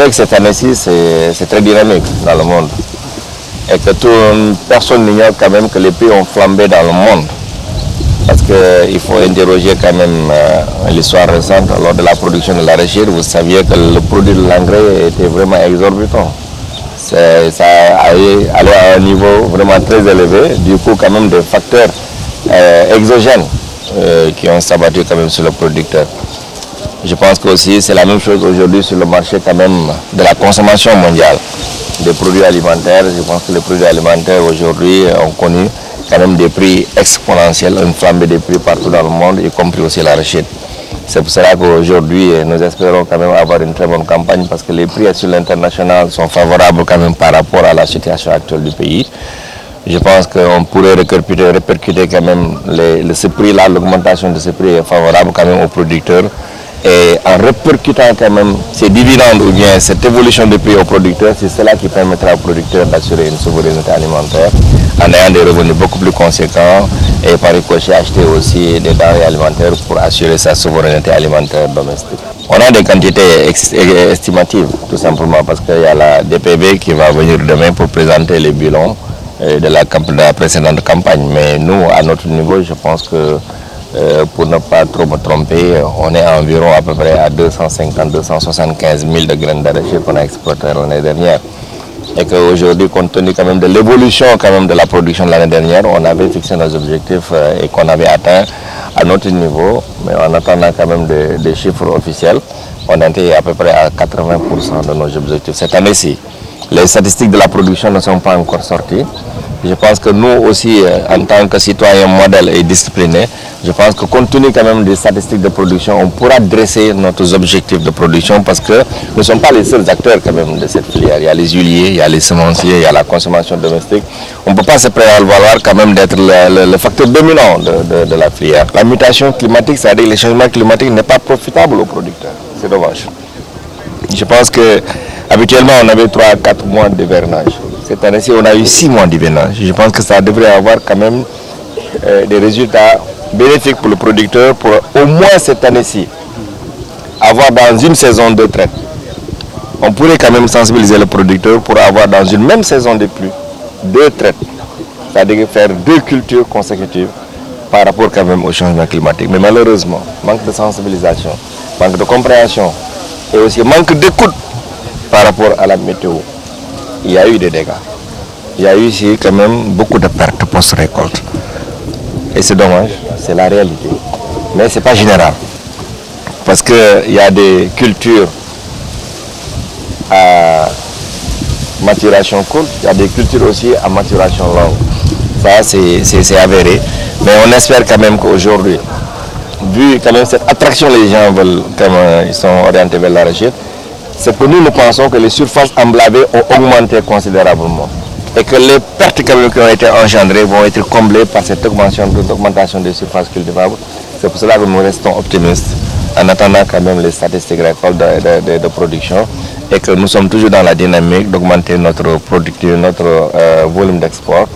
que cette année-ci, c'est très dynamique dans le monde. Et que personne n'ignore quand même que les prix ont flambé dans le monde. Parce qu'il faut interroger quand même l'histoire récente lors de la production de l'arachide. Vous saviez que le produit de l'engrais était vraiment exorbitant. Ça allait à un niveau vraiment très élevé. Du coup, quand même des facteurs exogènes qui ont s'abattu quand même sur le producteur. Je pense que aussi c'est la même chose aujourd'hui sur le marché quand même de la consommation mondiale des produits alimentaires. Je pense que les produits alimentaires aujourd'hui ont connu quand même des prix exponentiels, une flambée des prix partout dans le monde, y compris aussi l'arachide. C'est pour cela qu'aujourd'hui, nous espérons quand même avoir une très bonne campagne parce que les prix sur l'international sont favorables quand même par rapport à la situation actuelle du pays. Je pense qu'on pourrait répercuter quand même ce prix-là, l'augmentation de ce prix est favorable quand même aux producteurs. Et en répercutant quand même ces dividendes ou bien cette évolution des prix aux producteurs, c'est cela qui permettra aux producteurs d'assurer une souveraineté alimentaire en ayant des revenus beaucoup plus conséquents et par ricochet acheter aussi des denrées alimentaires pour assurer sa souveraineté alimentaire domestique. On a des quantités estimatives tout simplement parce qu'il y a la DPV qui va venir demain pour présenter les bilans de la précédente campagne. Mais nous, à notre niveau, je pense que pour ne pas trop me tromper, on est environ à peu près à 250-275 000 de graines d'arachide qu'on a exportées l'année dernière. Et qu'aujourd'hui, compte tenu quand même de l'évolution quand même de la production de l'année dernière, on avait fixé nos objectifs et qu'on avait atteint à notre niveau, mais en attendant quand même des chiffres officiels, on était à peu près à 80% de nos objectifs cette année-ci. Les statistiques de la production ne sont pas encore sorties. Je pense que nous aussi, en tant que citoyens modèles et disciplinés, je pense que compte tenu quand même des statistiques de production, on pourra dresser nos objectifs de production parce que nous ne sommes pas les seuls acteurs quand même de cette filière. Il y a les huiliers, il y a les semenciers, il y a la consommation domestique. On ne peut pas se prévaloir quand même d'être le facteur dominant de la filière. La mutation climatique, c'est-à-dire que le changement climatique n'est pas profitable aux producteurs. C'est dommage. Je pense que habituellement on avait 3 à 4 mois d'hivernage. Cette année-ci, on a eu 6 mois d'hivernage. Je pense que ça devrait avoir quand même des résultats bénéfiques pour le producteur pour au moins cette année-ci avoir dans une saison de traite. On pourrait quand même sensibiliser le producteur pour avoir dans une même saison de pluie 2 traites. C'est-à-dire faire 2 cultures consécutives par rapport quand même au changement climatique. Mais malheureusement, manque de sensibilisation, manque de compréhension et aussi manque d'écoute par rapport à la météo. Il y a eu des dégâts. Il y a eu ici quand même beaucoup de pertes post-récolte. Et c'est dommage, c'est la réalité. Mais ce n'est pas général. Parce qu'il y a des cultures à maturation courte, il y a des cultures aussi à maturation longue. Ça, c'est avéré. Mais on espère quand même qu'aujourd'hui, vu quand même cette attraction les gens veulent, comme ils sont orientés vers l'arachide, c'est que nous pensons que les surfaces emblavées ont augmenté considérablement et que les pertes qui ont été engendrées vont être comblées par cette augmentation des surfaces cultivables. C'est pour cela que nous restons optimistes en attendant quand même les statistiques récoltes de production et que nous sommes toujours dans la dynamique d'augmenter notre productivité, notre volume d'export